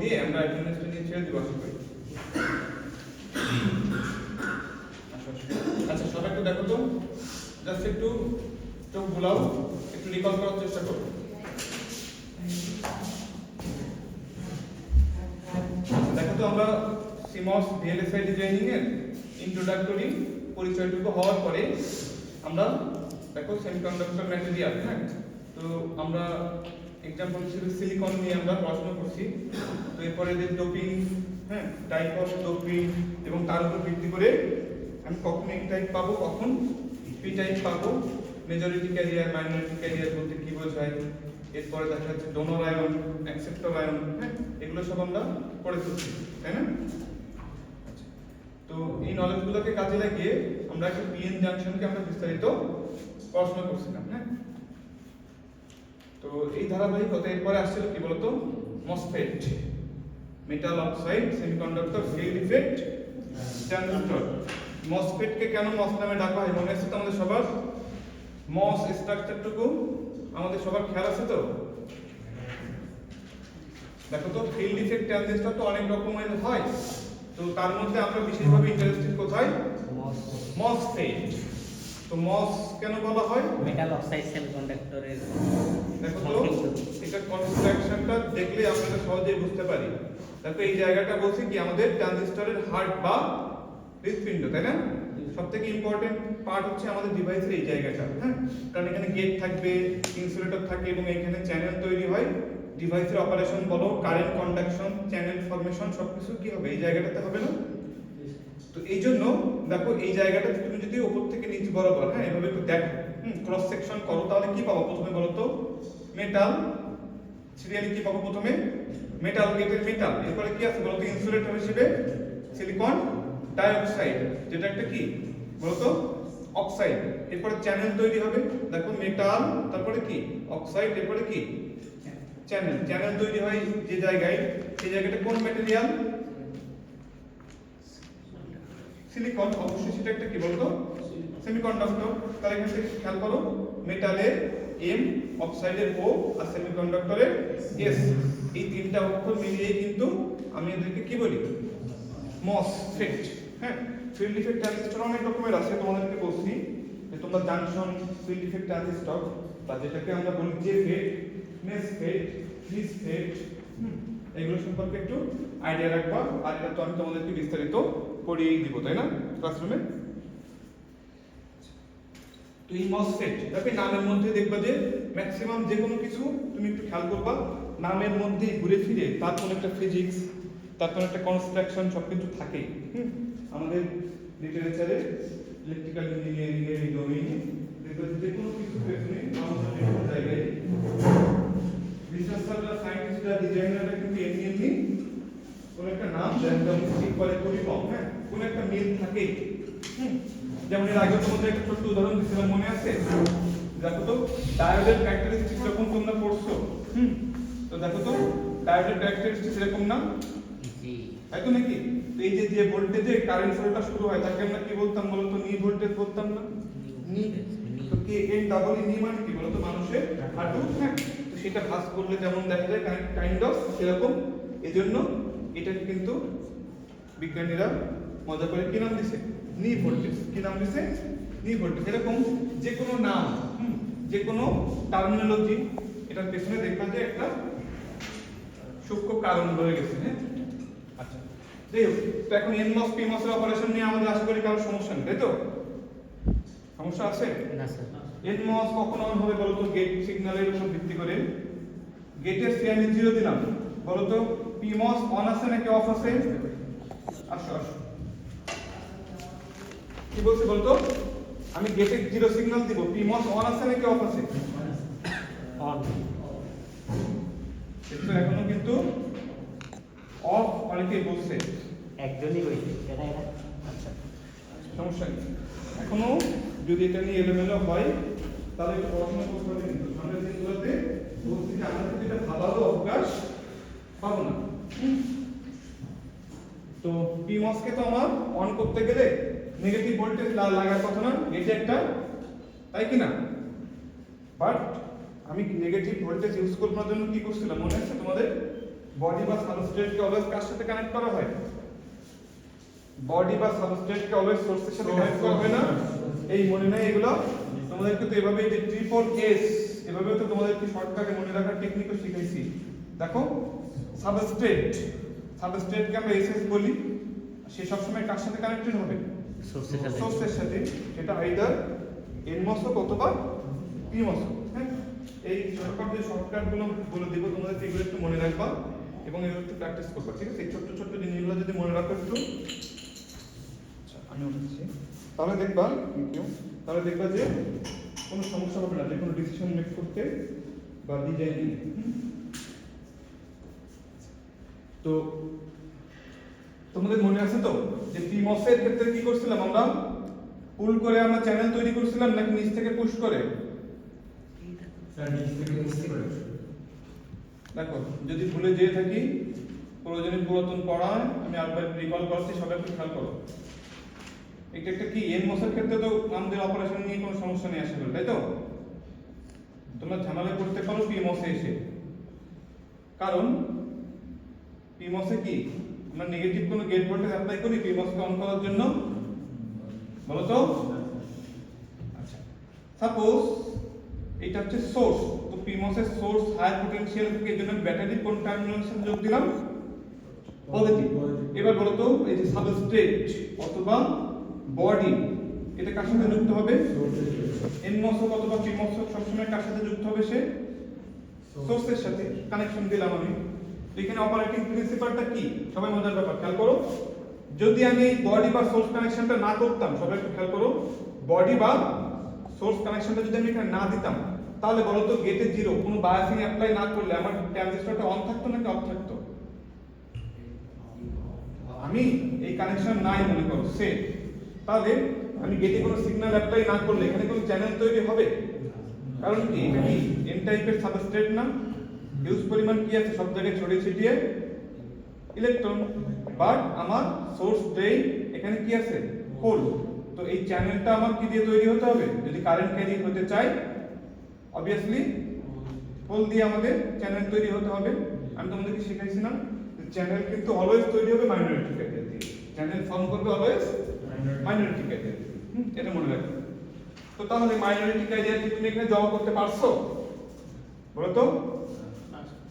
দিয়ে আমরা অ্যাটেন্ডেন্সটা নিয়ে ছেড়ে দিব আশা করি। আচ্ছা সবাই একটু দেখো তো, জাস্ট একটু চোখ বুলাও, একটু রিকল করার চেষ্টা করো। দেখো তো আমরা CMOS VLSI ডিজাইনিং এর ইন্ট্রোডাক্টরি পরিচয়টুকু হওয়ার পরে আমরা দেখো সেমিকন্ডাক্টর ম্যাটেরিয়াল, হ্যাঁ, তো আমরা এক্সাম্পল হিসেবে সিলিকন নিয়ে আমরা পড়াশোনা করছি। তো এরপরে যে ডোপিং, হ্যাঁ, টাইপ অফ ডোপিং এবং তার উপর ভিত্তি করে আমি কখন এন টাইপ পাবো, কখন পি টাইপ পাবো, মেজরিটি ক্যারিয়ার মাইনরিটি ক্যারিয়ার বলতে কি বোঝায়, এরপরে দেখা যাচ্ছে ডোনর আয়ন, অ্যাকসেপ্টর আয়ন, হ্যাঁ, এগুলো সব আমরা পড়ে ফেলছি, তাই না? তো এই নলেজগুলোকে কাজে লাগিয়ে আমরা একটা পিএন জাংশনকে আমরা বিস্তারিত পড়াশোনা করছিলাম, হ্যাঁ। তো এই ধারাবাহিকতা এরপরে আসছিল কি বলতো, MOSFET, metal oxide semiconductor field effect transistor. MOSFET কে কেন মস নামে ডাকা হয় মনে আছে তো আমাদের সবার? মস স্ট্রাকচারটুকু আমাদের সবার খেয়াল আছে তো? দেখো তো ফিল্ড ইফেক্ট ট্রানজিস্টর তো অনেক রকমের হয়, তো তার মধ্যে আমরা বিশেষভাবে ইন্টারেস্টেড কোথায়? মসফেট। তো মস কেন বলা হয়? মেটাল অক্সাইড সেমিকন্ডাক্টরের। দেখো তো এটা কনস্ট্রাকশনটা দেখলে আমরা সহজেই বুঝতে পারি। দেখো এই জায়গাটা বলছি কি আমাদের ট্রানজিস্টরের হার্ট বা হৃৎপিণ্ড, তাই না? সবথেকে ইম্পর্টেন্ট পার্ট হচ্ছে আমাদের ডিভাইসের এই জায়গাটা, হ্যাঁ, কারণ এখানে গেট থাকবে, ইনসুলেটর থাকে এবং এখানে চ্যানেল তৈরি হয়। ডিভাইসের অপারেশন বলো, কারেন্ট কন্ডাকশন, চ্যানেল ফরমেশন সবকিছু কি হবে এই জায়গাটাতে হবে না? তো এই জন্য দেখো এই জায়গাটা তুমি যদি উপর থেকে নিচ বরাবর, হ্যাঁ, এভাবে একটু দেখো, ক্রস সেকশন করো, তাহলে কি পাবো প্রথমে বলো তো? মেটাল। সিরিয়ালি কি পাবো প্রথমে? মেটাল, গেটের মেটাল। এরপরে কি আছে বলো তো? ইনসুলেটর হিসেবে সিলিকন ডাইঅক্সাইড, যেটা একটা কি বলো তো? অক্সাইড। এরপরে চ্যানেল তৈরি হবে, দেখো মেটাল, তারপরে কি অক্সাইড, এরপরে কি চ্যানেল। চ্যানেল তৈরি হয় যে জায়গায়, সেই জায়গাটা কোন ম্যাটেরিয়াল? সিলিকন। অবশ্যই সেটা একটা কি বলতো? সেমিকন্ডাক্টর। তাহলে এখান থেকে খেয়াল করো, মেটালের এম, অক্সাইডের ও, আর সেমিকন্ডাক্টরের এস, এই তিনটা অক্ষর মিলিয়ে কিন্তু আমি এদেরকে কি বলি? মসফেট। হ্যাঁ, ফিল্ড ইফেক্ট ট্রানজিস্টর অনেক রকমের আছে, তোমাদেরকে বলছি যে তোমরা জাংশন, ফিল্ড ইফেক্ট ট্রানজিস্টর, বা যেটাকে আমরা বলি জেফেট, মেসফেট, ফিসফেট, এগুলো সম্পর্কে একটু আইডিয়া রাখবা। আর এটা তো আমি তোমাদেরকে বিস্তারিত পড়িয়েই দিব, তাই না, ক্লাসরুমে? তো এই মসফেট দেখবে নামের মধ্যে দেখবা যে ম্যাক্সিমাম যে কোনো কিছু তুমি একটু খেয়াল করবা, নামের মধ্যে ঘুরে ফিরে তার কোনো একটা ফিজিক্স, তার কোনো একটা কনস্ট্রাকশন সবকিছু থাকেই। আমাদের লিটারেচারে ইলেকট্রিক্যাল ইঞ্জিনিয়ারিং এর এই ডোমেইনে দেখবা যে কোনো কিছু পেছনে আমাদের বিভিন্ন জায়গায় রিসার্চাররা, সায়েন্টিস্টরা, ডিজাইনাররা কিন্তু এমনি কোন একটা নাম একদম ঠিক করে পরিপক, হ্যাঁ, কোন একটা মিল থাকেই। যেমন এর আগে তোমাদের একটা ছোট্ট উদাহরণ দিয়েছিলাম, মনে আছে? দেখো তো ডায়োডের ক্যারেক্টারিস্টিক্স এরকম তোমরা পড়ছো, তো দেখো তো ডায়োডের ক্যারেক্টারিস্টিক্স এরকম না? জি। তাই তো নাকি? তো এই যে ভোল্টেজে কারেন্ট ফ্লোটা শুরু হয় তাকে আমরা কি বলতাম বলো তো? নি ভোল্টেজ বলতাম না? নি। তো কে এন ডাবল নি মানে কি বলো তো? মানুষের হাঁটু, হ্যাঁ, তো সেটা ভাঁজ করলে যেমন দেখা যায় কাইন্ড অফ সেরকম। এজন্য এটাকে কিন্তু বিজ্ঞানীরা মজা করে কি নাম দিছে? নি ভোল্টেজ। কি নাম দিছে? নি ভোল্টেজ। এরকম যে কোনো নাম, যে কোনো টার্মিনোলজি, এটার পেছনে দেখবা যে একটা সূক্ষ্ম কারণ রয়ে গেছে, হ্যাঁ। আচ্ছা, যাই হোক, তো এখন এনমস পিমস এর অপারেশন নিয়ে আমাদের আশা করি কারো সমস্যা নেই, তাই তো? সমস্যা আছে? না স্যার। এনমস কখন অন হবে বলো তো? গেট সিগন্যালের উপর ভিত্তি করে। গেটের সি আমি 0 দিলাম, বলো তো পিমস অন আছে নাকি অফ আছে? আসো আসো, কি বলছি বলতো? আমি গেটে 0 সিগন্যাল দিব, পিমস অন আছে নাকি অফ আছে? অন। কিন্তু এখনো কিন্তু অফ অনেকেই বলছে। একজনই হইছে এটা এটা। আচ্ছা, সমস্যা নেই। এখনো যদি এটা নিয়ে এলোমেলো হয় তাহলে একটু পড়াশোনা করতে হবে, কিন্তু সামনের দিনগুলোতে বলছি যে আমরা কিন্তু এটা ভাবারও অবকাশ পাবো না। তো পিমসকে তো আমার অন করতে গেলে নেগেটিভ ভোল্টেজ লাগার কথা না, এটা একটা, তাই কি না? বাট আমি নেগেটিভ ভোল্টেজ ইউজ করার জন্য কি করছিলাম মনে আছে তোমাদের? বডি বা সাবস্ট্রেটকে অলওয়েজ কার সাথে কানেক্ট করা হয়? বডি বা সাবস্ট্রেটকে অলওয়েজ সোর্সের সাথে কানেক্ট করা হয় না? এই মনে নাই এগুলো? তোমাদেরকে তো এভাবে এই যে ট্রিপল এস এভাবে তো তোমাদেরকে শর্টকাটে মনে রাখার টেকনিকও শিখাইছি। দেখো সাবস্ট্রেটকে আমরা এসএস বলি, সে সবসময় কার সাথে কানেক্টেড হবে? সোর্সের সাথে। সেটা আইদার এনমস হোক অথবা পিমস হোক। হ্যাঁ, এই শর্টকাট গুলো বলে দিব তোমাদের, এগুলো একটু মনে রাখবা এবং এগুলো একটু প্র্যাকটিস করবা, ঠিক আছে? এই ছোট ছোট জিনিসগুলো যদি মনে রাখো একটু, আচ্ছা আমি বলছি, তাহলে দেখবা যে কোনো সমস্যা হবে না যে কোনো ডিসিশন মেক করতে বা ডিজাইনিং। তো তোমাদের মনে আছে তো যে পিমস এর ক্ষেত্রে কি করছিলাম আমরা? পুল করে আমরা চ্যানেল তৈরি করছিলাম নাকি নিচ থেকে পুশ করে? দেখো যদি ভুলে যেয়ে থাকি, প্রয়োজনীয় পুরাতন পড়ায় আমি আরেকবার রিকল করছি, সবাই একটু খেয়াল করো। এটা একটা কি এনমস এর ক্ষেত্রে তো আমাদের অপারেশন নিয়ে কোনো সমস্যা নেই আশা করি, তাই তো? তোমরা ঝামেলায় পড়তে পারো পিমস এ এসে, কারণ পিমস এ কি আমরা নেগেটিভ কোনো গেট ভোল্টেজ অ্যাপ্লাই করি পিমস কে অন করার জন্য? বলো তো। আচ্ছা, সাপোজ এটা হচ্ছে সোর্স, তো পিমস এর সোর্স হাই পটেনশিয়াল থেকে এর জন্য ব্যাটারি কোন টার্মিনালের সাথে যোগ দিলাম? পজিটিভ। এবার বলো তো এই যে সাবস্ট্রেট অথবা বডি এটা কার সাথে যুক্ত হবে? এনমস অথবা পিমস সবসময় কার সাথে যুক্ত হবে? সে সোর্সের সাথে কানেকশন দিলাম আমি। এখানে অপারেটিং প্রিন্সিপালটা কি? সবাই মজার ব্যাপার খেয়াল করো, যদি আমি বডি বা সোর্স কানেকশনটা না করতাম, সবাই একটু খেয়াল করো, বডি বা সোর্স কানেকশনটা যদি আমি এখানে না দিতাম, তাহলে বলো তো গেটে জিরো কোনো বায়াসিং অ্যাপ্লাই না করলে আমার ট্রানজিস্টরটা অন থাকতো নাকি অফ থাকতো? আমি এই কানেকশন নাই মনে করো সে, তাহলে আমি গেটে কোনো সিগন্যাল অ্যাপ্লাই না করলে এখানে কোনো চ্যানেল তৈরি হবে? কারণ কি এটা কি এন টাইপের সাবস্ট্রেট না? হিউজ পরিমাণ কি আছে সব জায়গায় ছড়িয়ে ছিটিয়ে ইলেকট্রন, বাট আমার সোর্স ড্রেইন এখানে কি আছে? হোল। তো এই চ্যানেলটা আমার কি দিয়ে তৈরি হতে হবে? যদি কারেন্ট ক্যারি হতে চাই অবভিয়াসলি হোল দিয়ে আমাদের চ্যানেল তৈরি হতে হবে। আমি তোমাদেরকে শিখাইছিলাম চ্যানেল কিন্তু অলওয়েজ তৈরি হবে মাইনরিটি ক্যারিয়ার দিয়ে, চ্যানেল ফর্ম করবে অলওয়েজ মাইনরিটি ক্যারিয়ার। এটা মনে রাখবে। তো তাহলে মাইনরিটি ক্যারিয়ার কি তুমি এখানে জমা করতে পারছো? বলো তো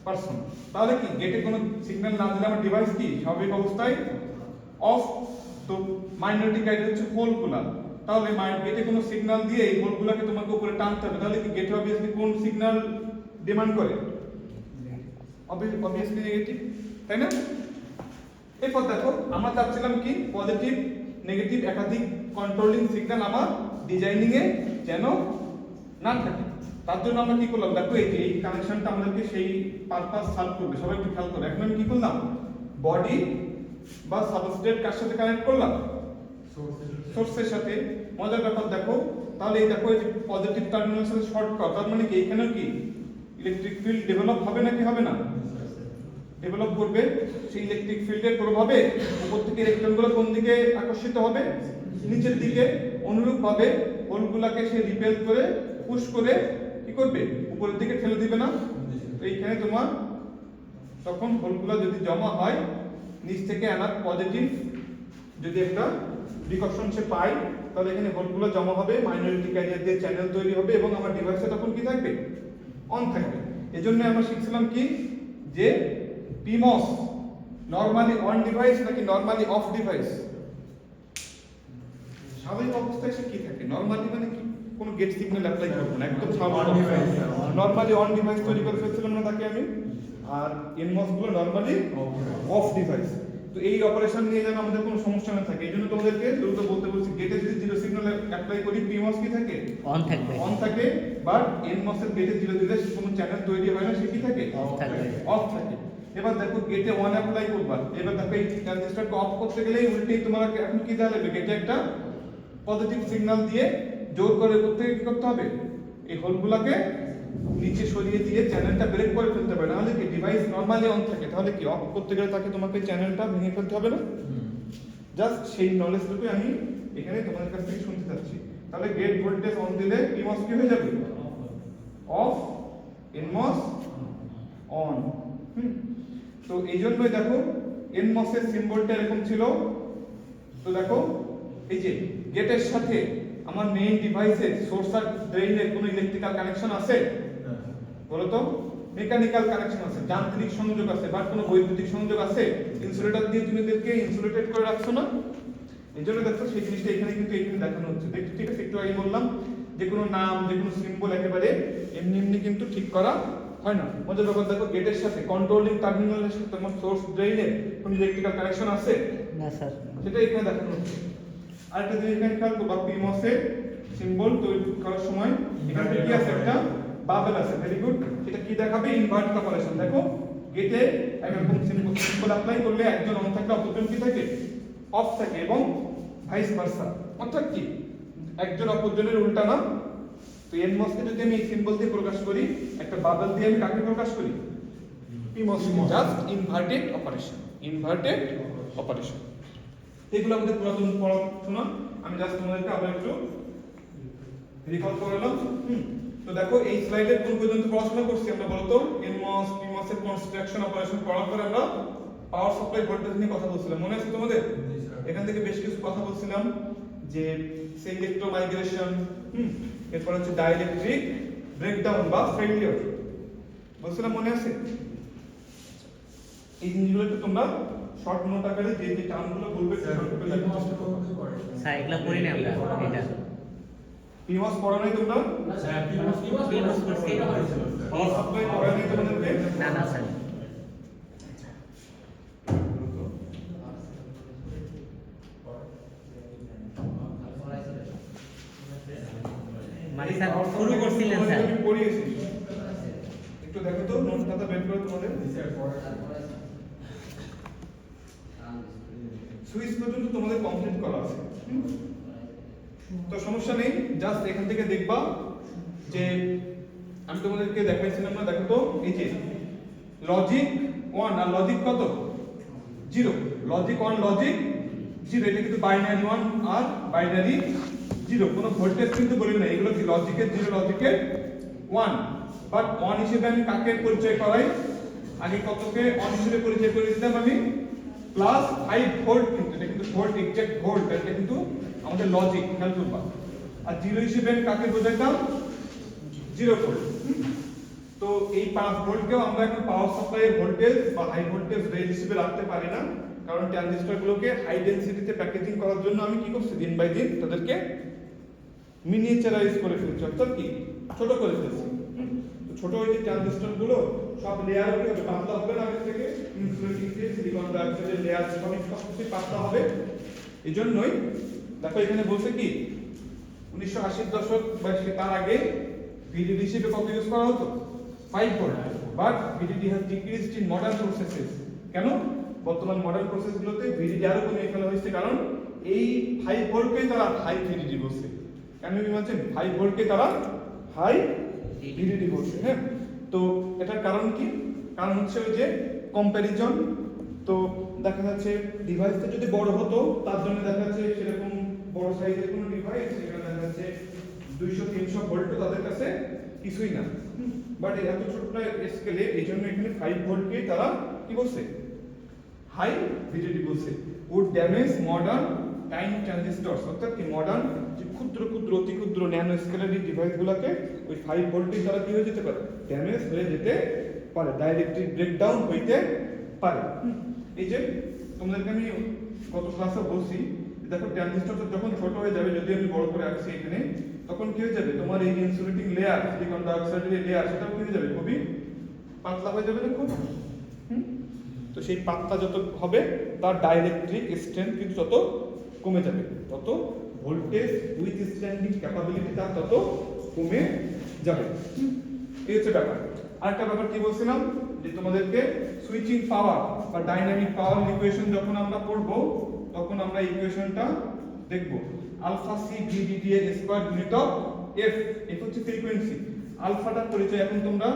পারছো না। তাহলে কি গেটে কোনো সিগন্যাল না দিলে আমার ডিভাইস কি স্বাভাবিক অবস্থায় অফ? তো মাইনরিটি ক্যারিয়ার হচ্ছে হোলগুলা, তাহলে গেটে কোনো সিগন্যাল দিয়ে এই হোলগুলাকে তোমাকে উপরে টানতে হবে, তাহলে কি গেটে অবভিয়াসলি কোন সিগন্যাল ডিমান্ড করে? অবভিয়াসলি নেগেটিভ, তাই না? এরপর দেখো আমরা চাচ্ছিলাম কি পজিটিভ নেগেটিভ একাধিক কন্ট্রোলিং সিগন্যাল আমার ডিজাইনিং এ যেন না থাকে। তার জন্য আমরা কি করলাম? দেখো এই যে এই কানেকশনটা আমাদেরকে সেই পারপাস সার্ভ করবে, সবাই একটু খেয়াল করো। এখন আমি কি করলাম? বডি বা সাবস্ট্রেট কার সাথে কানেক্ট করলাম? সোর্সের সাথে। মজার ব্যাপার দেখো, তাহলে এই দেখো এই যে পজিটিভ টার্মিনালের সাথে শর্ট কর, তার মানে কি এখানেও কি ইলেকট্রিক ফিল্ড ডেভেলপ হবে নাকি হবে না? ডেভেলপ করবে। সেই ইলেকট্রিক ফিল্ডের প্রভাবে উপর থেকে ইলেকট্রনগুলো কোন দিকে আকর্ষিত হবে? নিচের দিকে। অনুরূপভাবে হোলগুলোকে সে রিপেল করে পুশ করে কি করবে? উপরের দিকে ঠেলে দিবে না? তো এইখানে তোমার তখন হোলগুলো যদি জমা হয় নিচ থেকে আনার পজিটিভ যদি একটা ডিকশন সে পায়, তাহলে এখানে হোলগুলো জমা হবে, মাইনরিটি ক্যারিয়ার দিয়ে চ্যানেল তৈরি হবে এবং আমার ডিভাইসে তখন কি থাকবে? অন থাকবে। এজন্য আমরা শিখছিলাম কি যে পিমস নরমালি অন ডিভাইস নাকি নরমালি অফ ডিভাইস? স্বাভাবিক অবস্থায় সে কি থাকে? নরমালি মানে কি কোনো গেট সিগন্যাল অ্যাপ্লাই করব না, একদম স্বাভাবিক ডিভাইস। নরমালি অন ডিভাইস তৈরি করে ফেলছিলাম না তাকে আমি, আর এনমস গুলো নরমালি অফ ডিভাইস। তো এই অপারেশন নিয়ে যেন আমাদের কোনো সমস্যা না থাকে, এইজন্য তোমাদেরকে দ্রুত বলতে বলছি গেটে যদি জিরো সিগন্যাল অ্যাপ্লাই করি পিমস কি থাকে? অন থাকবে। অন থাকে। বাট এনমস এর গেটে জিরো দিলে কোনো চ্যানেল তৈরি হয় না, সে কি থাকে? অফ থাকে। অফ থাকে। এবার দেখো গেটে ওয়ান অ্যাপ্লাই করবা, এবার দেখো এই ট্রানজিস্টরকে অফ করতে গেলেই উল্টেই তোমার এখন কি দেওয়া লাগবে? গেটে একটা পজিটিভ সিগন্যাল দিয়ে জোর করে করতে কি করতে হবে? এই হোলগুলোকে নিচে সরিয়ে দিয়ে চ্যানেলটা ব্রেক করে ফেলতে হবে, নাহলে কি ডিভাইস নরমালি অন থাকে, তাহলে কি অফ করতে গেলে তাকে তোমাকে চ্যানেলটা ভেঙে ফেলতে হবে না? জাস্ট সেই নলেজটুকু আমি এখানে তোমাদের কাছ থেকে শুনতে চাচ্ছি। তাহলে গেট ভোল্টেজ অন দিলে পিমস কি হয়ে যাবে? Of, NMOS on. তো তো এই জন্যই দেখো NMOS এর সিম্বলটা এরকম ছিল। তো দেখো এই যে গেটের সাথে আমার মেইন ডিভাইসের সোর্স আর ড্রেইনের কোনো ইলেকট্রিক্যাল কানেকশন আছে? বলো তো, মেকানিক্যাল কানেকশন আছে, যান্ত্রিক সংযোগ আছে, বাট কোনো বৈদ্যুতিক সংযোগ আছে? ইনসুলেটর দিয়ে তুমি এদেরকে ইনসুলেটেড করে রাখছো না? এই জন্য দেখো সেই জিনিসটা এখানে কিন্তু এখানে দেখানো হচ্ছে। দেখো ঠিক আছে, একটু আগে বললাম যে কোনো নাম, যে কোনো সিম্বল একেবারে এমনি এমনি কিন্তু ঠিক করা হয় না। মজার ব্যাপার দেখো, গেটের সাথে কন্ট্রোলিং টার্মিনালের সাথে তোমার সোর্স ড্রেইনের কোনো ইলেকট্রিক্যাল কানেকশন আছে? না স্যার। সেটা এখানে দেখানো হচ্ছে। আরেকটা জিনিস এখানে খেয়াল করবা, PMOS এর সিম্বল তৈরি করার সময় এখানে কি আছে? একটা বাবেল আছে। Very good. এটা কি দেখাবে? Invert operation. দেখো গেটে একরকম সিম্বল অ্যাপ্লাই করলে একজন অন থাকলে অপরজন কি থাকে? অফ থাকে, এবং ভাইস ভার্সা। অর্থাৎ কি একজন অপরজনের উল্টা না। তো NMOS কে যদি আমি এই সিম্বল দিয়ে প্রকাশ করি, একটা বাবেল দিয়ে আমি কাকে প্রকাশ করি? PMOS। Just inverted operation, inverted operation. এগুলো আমাদের পুরাতন পড়াশোনা, আমি জাস্ট তোমাদেরকে আবার একটু রিকল করলাম। তো দেখো এই স্লাইডের কোন পর্যন্ত পড়াশোনা করছি আমরা বলো তো? NMOS PMOS এর কনস্ট্রাকশন অপারেশন করার পরে আমরা পাওয়ার সাপ্লাই ভোল্টেজ নিয়ে কথা বলছিলাম, মনে আছে তোমাদের? এখান থেকে বেশ কিছু কথা বলছিলাম, যে সেই ইলেকট্রো মাইগ্রেশন, এরপর হচ্ছে ডাইইলেকট্রিক ব্রেকডাউন বা ফেলিওর বলছিলাম, মনে আছে? এই জিনিসগুলো একটু তোমরা শর্ট নোট আকারে যে যে টার্মগুলো বলবে শর্ট করে লেখার চেষ্টা করো। স্যার এগুলা পড়ি না আমরা এটা। PMOS পড়া নাই তোমরা? PMOS করছি। পাওয়ার সাপ্লাই পড়া নাই তোমাদেরকে? না না স্যার। মানে স্যার শুরু করছিলেন স্যার। আমি পড়িয়েছি, একটু দেখো তো নোট খাতা বের করে তোমাদের। সুইচ পর্যন্ত তোমাদের কমপ্লিট করা আছে, তো সমস্যা নেই। জাস্ট এখান থেকে দেখবা যে আমি তোমাদেরকে দেখাইছিলাম না, দেখো তো এই যে লজিক 1 আর লজিক কত? 0। লজিক 1 লজিক 0, এটা কিন্তু বাইনারি 1 আর বাইনারি 0। কোনো ভোল্টেজ কিন্তু বলি না, এগুলো কি লজিকের 0 লজিকের 1। বাট 1 হিসেবে আমি কাকে পরিচয় করাই? আগে কতকে 1 হিসেবে পরিচয় করে দিতাম আমি? প্লাস 5 ভোল্ট, কিন্তু এটা কিন্তু ভোল্ট, এক্সাক্ট ভোল্ট, এটা কিন্তু আমাদের লজিক, খেয়াল করবা। আর 0 হিসেবে আমি কাকে বোঝাইতাম? 0 ভোল্ট। তো এই 5 ভোল্টকেও আমরা এখন পাওয়ার সাপ্লাইয়ের ভোল্টেজ বা হাই ভোল্টেজ রেঞ্জ হিসেবে রাখতে পারি না, কারণ ট্রানজিস্টরগুলোকে হাই ডেনসিটিতে প্যাকেজিং করার জন্য আমি কি করছি? দিন বাই দিন তাদেরকে মিনিয়েচারাইজ করে ফেলছি, অর্থাৎ কি ছোট করে ফেলছি। তো ছোট ওই যে ট্রানজিস্টরগুলো সব লেয়ার কি হবে? পাতলা হবে না? আগে থেকে ইনসুলেটিং দিয়ে সিলিকন ডাইঅক্সাইডের লেয়ার সবকিছু পাতলা হবে। এজন্যই দেখো এখানে বলছে কি 1980 দশক বা তার আগে VDD হিসেবে কত ইউজ করা হতো? 5 volt. But VDD has decreased in modern processes. কেন? বর্তমান মডার্ন প্রসেসগুলোতে VDD আরো কমিয়ে ফেলা হয়েছে, কারণ এই 5 ভোল্টকে তারা হাই VDD বলছে। কেন বলছেন 5 ভোল্টকে তারা হাই VDD বলছে? হ্যাঁ, তো এটার কারণ কি? কারণ হচ্ছে ওই যে কম্প্যারিজন। তো দেখা যাচ্ছে ডিভাইসটা যদি বড় হতো, তার জন্য দেখা যাচ্ছে সেরকম বড় সাইজের কোনো ডিভাইস, সেখানে দেখা যাচ্ছে 200-300 ভোল্ট তাদের কাছে কিছুই না। বাট এত ছোট স্কেলে এই জন্য এখানে 5 ভোল্টকে তারা কি বলছে? হাই VDD বলছে। উড ড্যামেজ মডার্ন টাইম ট্রানজিস্টরস, অর্থাৎ কি মডার্ন যে ক্ষুদ্র ক্ষুদ্র অতি ক্ষুদ্র ন্যানো স্কেলের এই ডিভাইসগুলোকে ওই 5 ভোল্টের দ্বারা কি হয়ে যেতে পারে? ড্যামেজ হয়ে যেতে পারে, ডাইইলেকট্রিক ব্রেকডাউন হইতে পারে। এই যে তোমাদেরকে আমি গত ক্লাসে বলছি, দেখো ট্রানজিস্টর যখন ছোট হয়ে যাবে, যদি আমি বড় করে আঁকছি এখানে, তখন কি হয়ে যাবে? তোমার এই ইনসুলেটিং লেয়ার, সিলিকন ডাইঅক্সাইডের লেয়ার, সেটাও কি হয়ে যাবে? খুবই পাতলা হয়ে যাবে না খুব? তো সেই পাতলা যত হবে তার ডাইইলেকট্রিক স্ট্রেংথ কিন্তু তত কমে যাবে, তত ভোল্টেজ উইথ স্ট্যান্ডিং ক্যাপাবিলিটি তার তত কমে যাবে। এই হচ্ছে ব্যাপার। আরেকটা ব্যাপার কি বলছিলাম, যে তোমাদেরকে সুইচিং পাওয়ার বা ডাইনামিক পাওয়ার ইকুয়েশন যখন আমরা পড়ব, তখন আমরা ইকুয়েশনটা দেখব আলফা সি VDD এর square unit of F. F হচ্ছে ফ্রিকোয়েন্সি। আলফাটার পরিচয় এখন তোমরা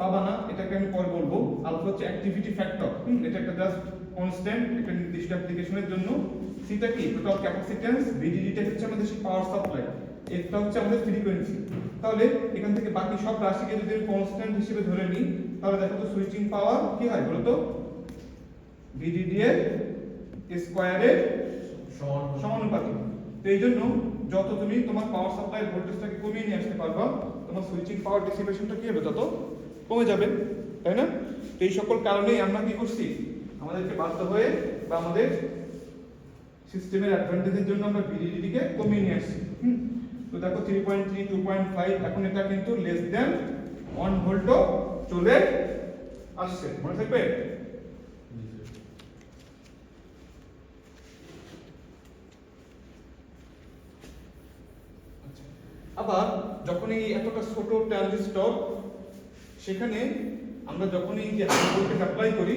পাবা না, এটাকে আমি পরে বলবো। আলফা হচ্ছে অ্যাক্টিভিটি ফ্যাক্টর, এটা একটা জাস্ট কনস্ট্যান্ট একটা নির্দিষ্ট অ্যাপ্লিকেশনের জন্য। সিটা কি? Total capacitance. ভিডিডিটা হচ্ছে আমাদের সেই পাওয়ার সাপ্লাই, এফটা হচ্ছে আমাদের ফ্রিকোয়েন্সি। তাহলে এখান থেকে বাকি সব রাশিকে যদি আমি কনস্ট্যান্ট হিসেবে ধরে নিই, তাহলে দেখো তো সুইচিং পাওয়ার কি হয় বলো তো? VDD এর স্কয়ারের সমানুপাতিক। তো এই জন্য যত তুমি তোমার পাওয়ার সাপ্লাই ভোল্টেজটাকে কমিয়ে নিয়ে আসতে পারবা, তোমার সুইচিং পাওয়ার ডিসিপেশনটা কি হবে, তত কমে যাবে, তাই না? তো এই সকল কারণেই আমরা কি করছি, আমাদেরকে বাধ্য হয়ে বা আমাদের সিস্টেমের অ্যাডভান্টেজের জন্য আমরা VDD কে কমিয়ে নিয়ে আসছি। তো দেখো 3.3 2.5 এখন এটা কিন্তু লেস দ্যান 1 ভোল্টও চলে আসছে, মনে থাকবে? আবার যখন এই এতটা ছোট ট্রানজিস্টর, সেখানে আমরা যখন এই যে হাই ভোল্টেজ অ্যাপ্লাই করি,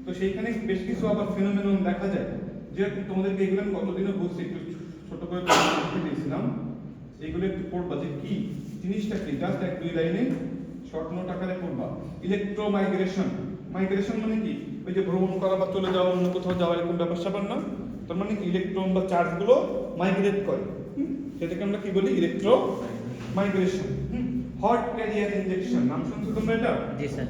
তো সেইখানে বেশ কিছু আবার ফিনোমেনন দেখা যায়। যেরকম তোমাদেরকে এগুলো আমি গতদিনও বলছি, একটু ছোট করে লিখে দিয়েছিলাম, এগুলো একটু পড়বা যে কি জিনিসটা কি, জাস্ট এক দুই লাইনে শর্ট নোট আকারে পড়বা। ইলেকট্রোমাইগ্রেশন, মাইগ্রেশন মানে কি, ওই যে ভ্রমণ করা বা চলে যাওয়া, অন্য কোথাও যাওয়া, এরকম ব্যাপার স্যাপার না। তার মানে কি ইলেকট্রন বা চার্জ গুলো মাইগ্রেট করে, সেটাকে আমরা কি বলি, electro migration. Hot career injection, নাম শুনছো তোমরা এটা? জি স্যার।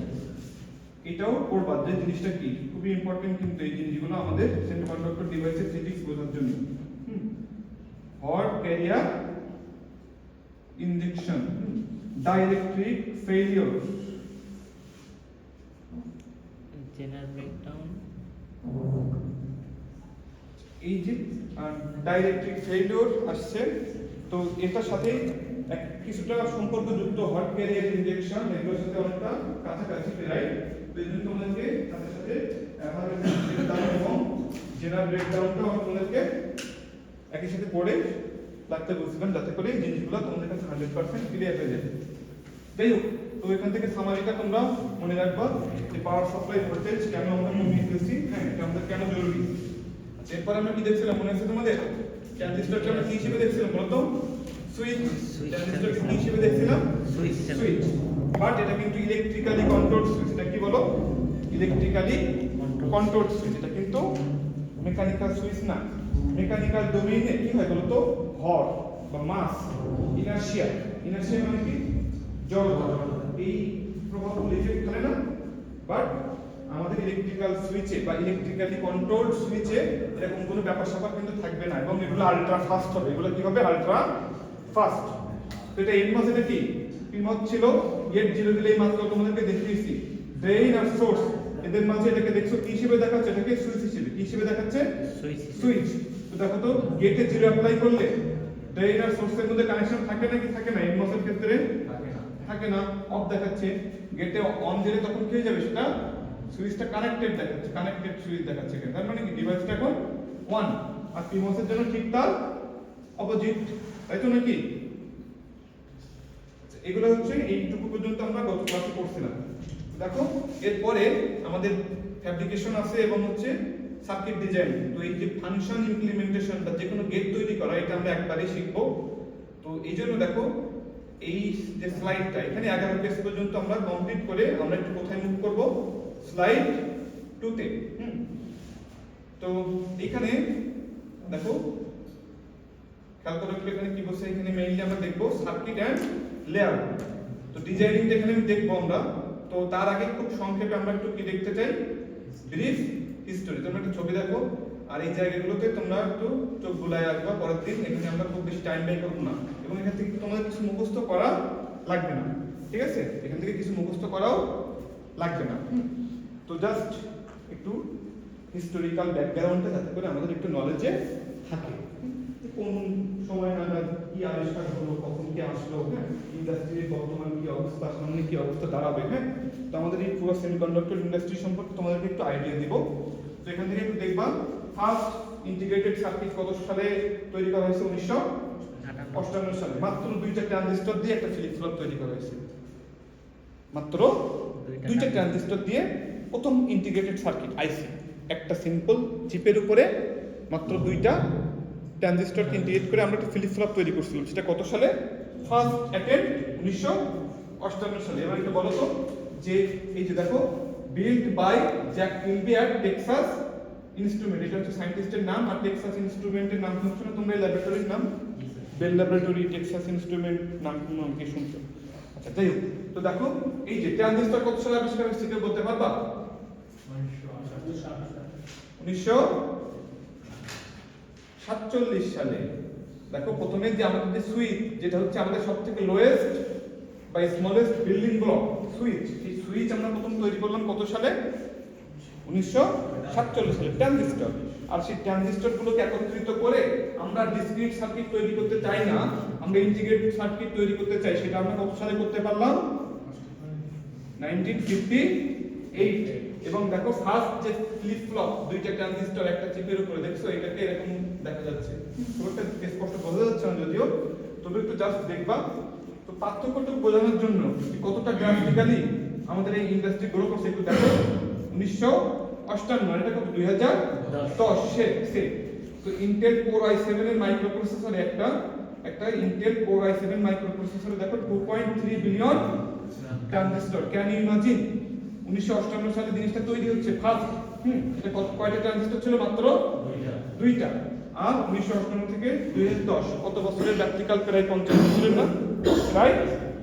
এটাও পড়বা যে জিনিসটা কি, খুবই ইম্পর্টেন্ট কিন্তু এই জিনিসগুলো আমাদের সেমিকন্ডাক্টর ডিভাইসের ফিজিক্স বোঝার জন্য। Hot career injection, dielectric failure, general breakdown, এই যে ডাইইলেকট্রিক ফেইলিওর আসছে, তো এটার সাথে কিছুটা সম্পর্কযুক্ত হট ক্যারিয়ার ইনজেকশন, এগুলোর সাথে অনেকটা কাছাকাছি প্রায়। তো এই জন্য তোমাদেরকে সাথে সাথে অ্যাভারেজ ব্রেকডাউন এবং জেনারেল ব্রেকডাউনটাও তোমাদেরকে একই সাথে পড়ে লাগতে বলছিলাম, যাতে করে এই জিনিসগুলো তোমাদের কাছে 100% ক্লিয়ার হয়ে যাবে। যাই হোক, তো এখান থেকে সামারিটা তোমরা মনে রাখবা যে পাওয়ার সাপ্লাই ভোল্টেজ কেন আমরা কমিয়ে দিয়েছি, হ্যাঁ এটা আমাদের কেন জরুরি। এরপর আমরা কি দেখছিলাম মনে আছে তোমাদের, ট্রানজিস্টরকে আমরা কি হিসেবে দেখছিলাম বলতো, সুইচ। ট্রানজিস্টরকে কি হিসেবে দেখছিলাম, সুইচ। বাট এটা কিন্তু ইলেকট্রিক্যালি কন্ট্রোলড সুইচ। এটা কি বলো, ইলেকট্রিক্যালি কন্ট্রোলড সুইচ। এটা কিন্তু মেকানিক্যাল সুইচ না। মেকানিক্যাল ডোমেইনে কি হয় বলতো, ভর বা মাস, ইনার্শিয়া। ইনার্শিয়া মানে কি, জড়তা, এই প্রভাবগুলো ইফেক্ট করে না। বাট আমাদের ইলেকট্রিক্যাল সুইচে বা ইলেকট্রিক্যালি কন্ট্রোলড সুইচে এরকম কোনো ব্যাপার স্যাপার কিন্তু থাকবে না, এবং এগুলো আলট্রা ফাস্ট হবে। এগুলো কি হবে, আলট্রা ফাস্ট। তো এটা এনমস, এটা কি পিমস ছিল, গেট 0 দিলে এই মাত্র তোমাদেরকে দেখিয়েছি। ড্রেইন আর সোর্স, এদের মাঝে এটাকে দেখছো কি হিসেবে দেখাচ্ছে, এটাকে সুইচ হিসেবে, কি হিসেবে দেখাচ্ছে, সুইচ। তো দেখো তো গেটে 0 অ্যাপ্লাই করলে ড্রেইন আর সোর্সের মধ্যে কানেকশন থাকে নাকি থাকে না, এনমস এর ক্ষেত্রে থাকে না, অফ দেখাচ্ছে। গেটে অন দিলে তখন কি হয়ে যাবে, সেটা সুইচটা কানেক্টেড দেখাচ্ছে, কানেক্টেড সুইচ দেখাচ্ছে। তার মানে কি ডিভাইসটা এখন অন। আর পিমস এর জন্য ঠিক তার অপোজিট, তাই তো নাকি? এগুলো হচ্ছে এইটুকু পর্যন্ত আমরা গত ক্লাসে পড়ছিলাম। দেখো এরপরে আমাদের ফ্যাব্রিকেশন আছে এবং হচ্ছে সার্কিট ডিজাইন। তো এই যে ফাংশন ইমপ্লিমেন্টেশন বা যে কোনো গেট তৈরি করা, এটা আমরা একবারই শিখবো। তো এই জন্য দেখো এই যে স্লাইডটা, এখানে 11 পেজ পর্যন্ত আমরা কমপ্লিট করে আমরা একটু কোথায় মুভ করব, স্লাইড 2 তে। তো এখানে দেখো খেয়াল করে একটু, এখানে কি বলছে, এখানে মেইনলি আমরা দেখবো সার্কিট এন্ড লেআউট। তো ডিজাইনিংটা এখানে দেখবো আমরা। তো তার আগে খুব সংক্ষেপে আমরা একটু কি দেখতে চাই, ব্রিফ হিস্টোরি। তোমরা একটা ছবি দেখো, আর এই জায়গাগুলোতে তোমরা একটু চোখ বুলায় আসবা পরের দিন। এখানে আমরা খুব বেশি টাইম ব্যয় করব না, এবং এখান থেকে তোমাদের কিছু মুখস্থ করা লাগবে না, ঠিক আছে? এখান থেকে কিছু মুখস্থ করাও লাগবে না। তো জাস্ট একটু হিস্টোরিক্যাল ব্যাকগ্রাউন্ডটা, যাতে করে আমাদের একটু নলেজে থাকে কোন সময় নাগাদ কি আবিষ্কার হলো, কখন কি আসলো, হ্যাঁ, ইন্ডাস্ট্রির বর্তমান কি অবস্থা, সামনে কি অবস্থা দাঁড়াবে, হ্যাঁ। তো আমাদের এই পুরো সেমিকন্ডাক্টর ইন্ডাস্ট্রি সম্পর্কে তোমাদেরকে একটু আইডিয়া দিব। তো এখান থেকে একটু দেখবা ফার্স্ট ইন্টিগ্রেটেড সার্কিট কত সালে তৈরি করা হয়েছে, 1958 সালে। মাত্র 2টা ট্রানজিস্টর দিয়ে একটা ফ্লিপ ফ্লপ তৈরি করা হয়েছে। মাত্র 2টা ট্রানজিস্টর দিয়ে প্রথম ইন্টিগ্রেটেড সার্কিট আইসি, একটা সিম্পল চিপের উপরে মাত্র 2টা ট্রানজিস্টরকে ইন্টিগ্রেট করে আমরা একটা ফ্লিপ ফ্লপ তৈরি করছিলাম। সেটা কত সালে, ফার্স্ট অ্যাটেম্প্ট 1958 সালে। এবার এটা বলো তো যে এই যে দেখো, build by Jack Kilby at Texas Instrument, এটা হচ্ছে সায়েন্টিস্টের নাম। আর টেক্সাস ইনস্ট্রুমেন্টের নাম শুনছো না তোমরা, ল্যাবরেটরির নাম বেল ল্যাবরেটরি, টেক্সাস ইনস্ট্রুমেন্ট নাম কি শুনছো? আচ্ছা যাই হোক, তো দেখো এই যে ট্রানজিস্টর কত সালে আবিষ্কার হয়েছে কেউ বলতে পারবা? 1947 সালে। দেখো প্রথমে যে আমাদের যে সুইচ, যেটা হচ্ছে আমাদের সবথেকে লোয়েস্ট বা স্মলেস্ট বিল্ডিং ব্লক সুইচ, এই সুইচ আমরা প্রথম তৈরি করলাম কত সালে? 1947 সালে, ট্রানজিস্টর। আর সেই ট্রানজিস্টর গুলোকে একত্রিত করে আমরা ডিসক্রিট সার্কিট তৈরি করতে চাই না, আমরা ইন্টিগ্রেটেড সার্কিট তৈরি করতে চাই। সেটা আমরা কত সালে করতে পারলাম? 1958। এবং দেখো ফার্স্ট যে ফ্লিপ ফ্লপ, দুইটা ট্রানজিস্টর একটা চিপের উপরে, দেখছো এটাকে এরকম দেখা যাচ্ছে, খুব একটা স্পষ্ট বোঝা যাচ্ছে না যদিও, তবে একটু জাস্ট দেখবা। তো পার্থক্যটুকু বোঝানোর জন্য কতটা গ্রাফিক্যালি আমাদের এই ইন্ডাস্ট্রি গ্রো করছে একটু দেখো। 1958, এটা কত? 2010 সে। তো ইন্টেল কোর i7 এর মাইক্রোপ্রসেসর, একটা ইন্টেল কোর i7 মাইক্রোপ্রসেসরে দেখো 2.3 billion transistor. Can you imagine? 1958 সালে জিনিসটা তৈরি হচ্ছে ফার্স্ট। এটা কয়টা ট্রানজিস্টর ছিল? মাত্র দুইটা। আর 1958 থেকে 2010 কত বছরের ব্যক্তিকাল? প্রায় 50 বছরের না? প্রায়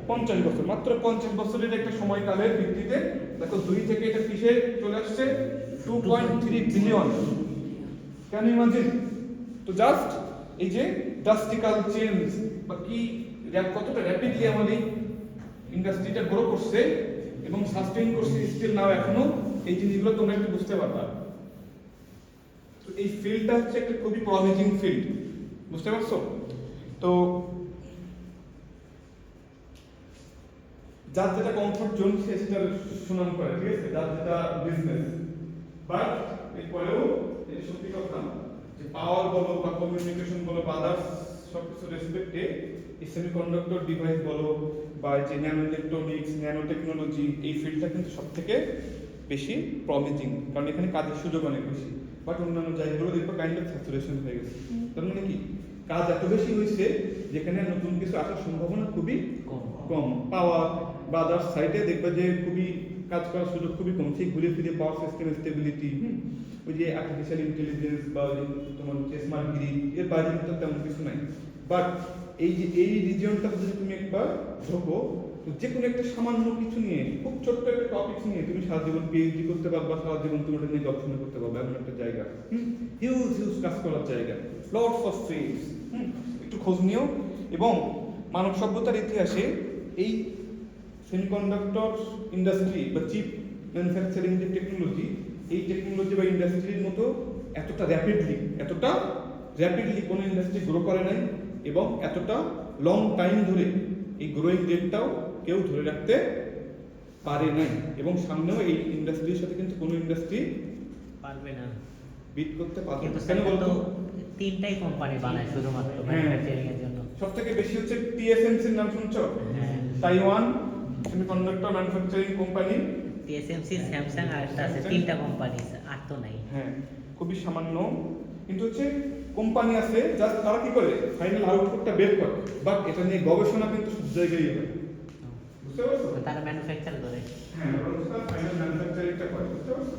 50 বছর। মাত্র 50 বছরের একটা সময়কালের ভিত্তিতে দেখো 2 থেকে এটা কিসে চলে আসছে? 2.3 বিলিয়ন। Can you imagine? তো জাস্ট এই যে ড্রাস্টিক্যাল চেঞ্জ বা কি কতটা র্যাপিডলি আমাদের ইন্ডাস্ট্রিটা গ্রো করছে এবং সাস্টেইন করছে স্টিল নাও এখনো, এই জিনিসগুলো তোমরা একটু বুঝতে পারবা। তো এই ফিল্ডটা হচ্ছে একটা খুবই প্রমিজিং ফিল্ড, বুঝতে পারছো? তো যার যেটা কমফোর্ট জোন সে সেটা সুনাম করে, ঠিক আছে, যার যেটা বিজনেস। বাট এরপরেও এটা সত্যি কথা যে পাওয়ার বলো বা কমিউনিকেশন বলো বা আদার্স সবকিছু রেসপেক্টে এই সেমিকন্ডাক্টর ডিভাইস বলো বা যে ন্যানো ইলেকট্রনিক্স, ন্যানো টেকনোলজি, এই ফিল্ডটা কিন্তু সবথেকে বেশি প্রমিজিং, কারণ এখানে কাজের সুযোগ অনেক বেশি। বাট অন্যান্য জায়গাগুলো দেখো কাইন্ড অফ স্যাচুরেশন হয়ে গেছে। তার মানে কি কাজ এত বেশি হয়েছে যেখানে নতুন কিছু আসার সম্ভাবনা খুবই কম। পাওয়ার বা আদার্স সাইডে দেখবে যে খুবই কাজ করার সুযোগ খুবই কম। ঠিক ঘুরে ফিরে পাওয়ার সিস্টেম স্টেবিলিটি, ওই যে আর্টিফিশিয়াল ইন্টেলিজেন্স বা তোমার হচ্ছে স্মার্ট গ্রিড, এর বাইরে তো তেমন কিছু নাই। বাট এই যে এই রিজিয়নটা যদি তুমি একবার ঢোকো, তো যে কোনো একটা সামান্য কিছু নিয়ে, খুব ছোট্ট একটা টপিকস নিয়ে তুমি সারা জীবন পিএইচডি করতে পারবা, সারা জীবন তুমি ওটা নিয়ে গবেষণা করতে পারবে। এমন একটা জায়গা, হিউজ কাজ করার জায়গা, লটস অফ ফিল্ডস। একটু খোঁজ নিও। এবং মানব সভ্যতার ইতিহাসে এই সেমিকন্ডাক্টর ইন্ডাস্ট্রি বা চিপ ম্যানুফ্যাকচারিং যে টেকনোলজি, এই টেকনোলজি বা ইন্ডাস্ট্রির মতো এতটা র্যাপিডলি কোনো ইন্ডাস্ট্রি গ্রো করে নাই, এবং এতটা লং টাইম ধরে এই গ্রোয়িং রেটটাও কেউ ধরে রাখতে পারে নাই। এবং সামনেও এই ইন্ডাস্ট্রির সাথে কিন্তু কোনো ইন্ডাস্ট্রি পারবে না, বিট করতে পারবে কিন্তু না। কেন বলতো? তিনটাই কোম্পানি বানায় শুধুমাত্র ম্যানুফ্যাকচারিং এর জন্য। সবথেকে বেশি হচ্ছে TSMC এর নাম শুনছো? Taiwan semiconductor manufacturing company. TSMC, Samsung আর একটা আছে, তিনটা কোম্পানি, আর তো নাই। হ্যাঁ, খুবই সামান্য কিন্তু হচ্ছে কোম্পানি আছে জাস্ট তারা কি করে ফাইনাল আউটপুটটা বের করে, বাট এটা নিয়ে গবেষণা কিন্তু সব জায়গায় হয়, বুঝতে পারছো? তারা ম্যানুফ্যাকচার করে। হ্যাঁ, ওরা ফাইনাল ম্যানুফ্যাকচারিংটা করে, বুঝতে পারছো?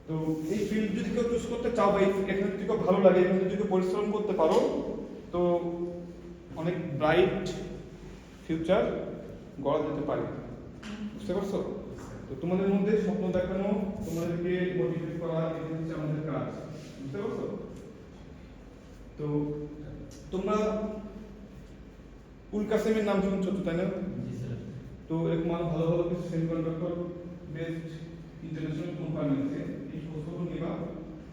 তো এই ফিল্ড যদি কেউ চুজ করতে চাও বা এখানে যদি কেউ ভালো লাগে, এখানে যদি কেউ পরিশ্রম করতে পারো, তো অনেক ব্রাইট ফিউচার গড়া যেতে পারে, বুঝতে পারছো? তো তোমাদের মধ্যে স্বপ্ন দেখানো, তোমাদেরকে মোটিভেট করা, এটা হচ্ছে আমাদের কাজ, বুঝতে পারছো? তো তোমরা উল কাসেমের নাম শুনছো তো, তাই না? তো এরকম ভালো ভালো কিছু সেমিকন্ডাক্টর বেসড ইন্টারন্যাশনাল কোম্পানি আছে, এই খোঁজখবর নেবা।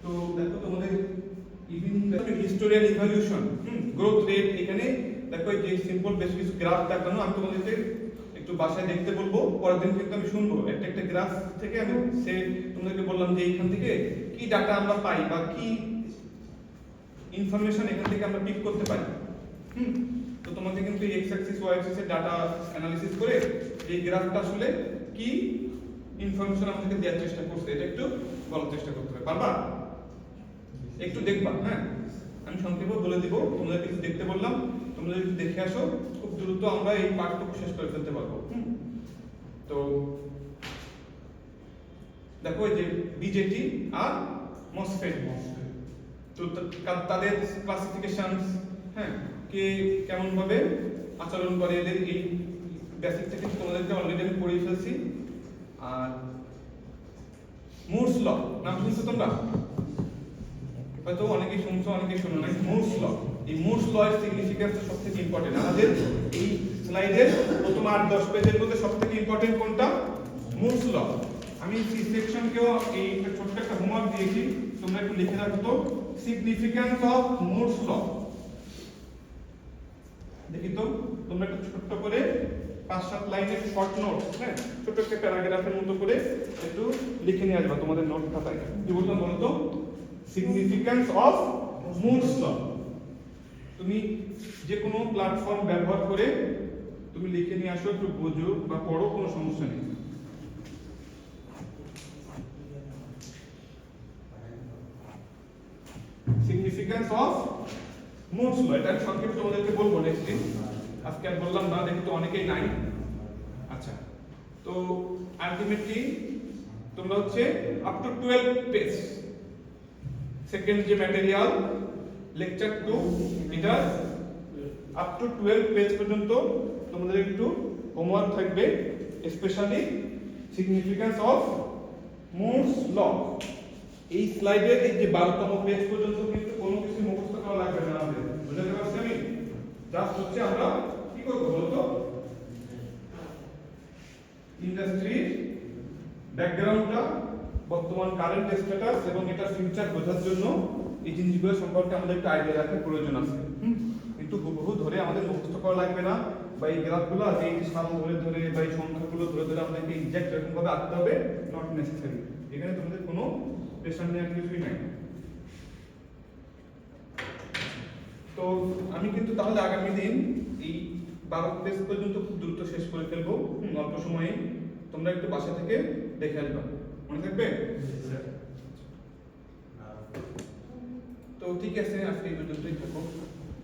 তো দেখো তোমাদের ইভিনিং হিস্টোরিয়াল ইভলিউশন, গ্রোথ রেট, এখানে দেখো এই যে সিম্পল বেশ কিছু গ্রাফ দেখানো, আমি তোমাদেরকে একটু বাসায় দেখতে বলবো, পরের দিন কিন্তু আমি শুনবো একটা গ্রাফ থেকে। আমি তোমাদেরকে বললাম যে এইখান থেকে কি ডাটা আমরা পাই বা কি ইনফরমেশন এখান থেকে আমরা পিক করতে পারি। তো তোমাকে কিন্তু এই এক্স অ্যাক্সিস ওয়াই অ্যাক্সিস এর ডাটা অ্যানালিসিস করে এই গ্রাফটা আসলে কি ইনফরমেশন আমাদেরকে দেওয়ার চেষ্টা করছে এটা একটু বলার চেষ্টা করতে হবে, পারবা? একটু দেখবা। হ্যাঁ, আমি সংক্ষেপে বলে দিব, তোমরা কিছু দেখতে বললাম, তোমরা যদি দেখে আসো খুব দ্রুত আমরা এই পাঠটুকু শেষ করে ফেলতে পারবো। তো দেখো এই যে বিজেটি আর মসফেট, তো তাদের ক্লাসিফিকেশনস, হ্যাঁ, কে কেমন ভাবে আচরণ করে, এদের এই বেসিকটা কিন্তু তোমাদেরকে অলরেডি আমি পড়িয়ে ফেলছি। আর ল নাম শুনছো তোমরা? হয়তো অনেকেই শুনছো অনেকেই শুনো নাই। মুরস ল, এই মুরস ল এর সিগনিফিকেন্স সবথেকে ইম্পর্টেন্ট আমাদের এই স্লাইডের প্রথম 8-10 পেজের মধ্যে সবথেকে ইম্পর্টেন্ট কোনটা? মুরস ল। আমি সি সেকশনকেও এই ছোট্ট একটা হোমওয়ার্ক দিয়েছি, তোমরা একটু লিখে রাখো তো সিগনিফিকেন্স অফ মুরস ল। দেখি তো তোমরা একটু ছোট্ট করে 5-7 লাইনের শর্ট নোট, হ্যাঁ ছোট একটা প্যারাগ্রাফের মতো করে একটু লিখে নিয়ে আসবা তোমাদের নোট খাতায়। কি বলতাম বলো তো? সিগনিফিকেন্স অফ মুরস ল। তুমি যে কোনো প্ল্যাটফর্ম ব্যবহার করে তুমি লিখে নিয়ে আসো, একটু বোঝো বা পড়ো, কোনো সমস্যা নেই। সিগনিফিকেন্স অফ মুরস ল, এটা সংক্ষেপে তোমাদেরকে বলবো নেক্সট দিন, আজকে আর বললাম না, দেখি তো অনেকেই নাই। আচ্ছা, তো আলটিমেটলি তোমরা হচ্ছে আপ টু 12 পেজ সেকেন্ড যে ম্যাটেরিয়াল লেকচার 2, এটা আপ টু 12 পেজ পর্যন্ত তোমাদের একটু হোমওয়ার্ক থাকবে, স্পেশালি সিগনিফিকেন্স অফ মুরস ল। এই স্লাইডের এই যে 12তম পেজ পর্যন্ত কিন্তু কোনো কিছু মুখস্থ করা লাগবে না আমাদের, বুঝতে পারছি আমি? জাস্ট হচ্ছে আমরা কি করবো বলতো, ইন্ডাস্ট্রির ব্যাকগ্রাউন্ডটা, বর্তমান কারেন্ট স্ট্যাটাস এবং এটা ফিউচার বোঝার জন্য এই জিনিসগুলো সম্পর্কে আমাদের একটা আইডিয়া রাখার প্রয়োজন আছে। কিন্তু হুবহু ধরে আমাদের মুখস্থ করা লাগবে না, বা এই গ্রাফগুলো আছে এই সাল ধরে ধরে বা এই সংখ্যাগুলো ধরে ধরে আমাদেরকে এক্সাক্ট এরকম ভাবে আঁকতে হবে, নট নেসেসারি। এখানে তোমাদের কোনো প্রেশার নেওয়ার কিছুই নাই। তো আমি কিন্তু তাহলে আগামী দিন এই 12 পেজ পর্যন্ত খুব দ্রুত শেষ করে ফেলবো, অল্প সময়ে। তোমরা একটু বাসা থেকে দেখে আসবা, মনে থাকবে? তো ঠিক আছে, আজকে এই পর্যন্তই থাকো।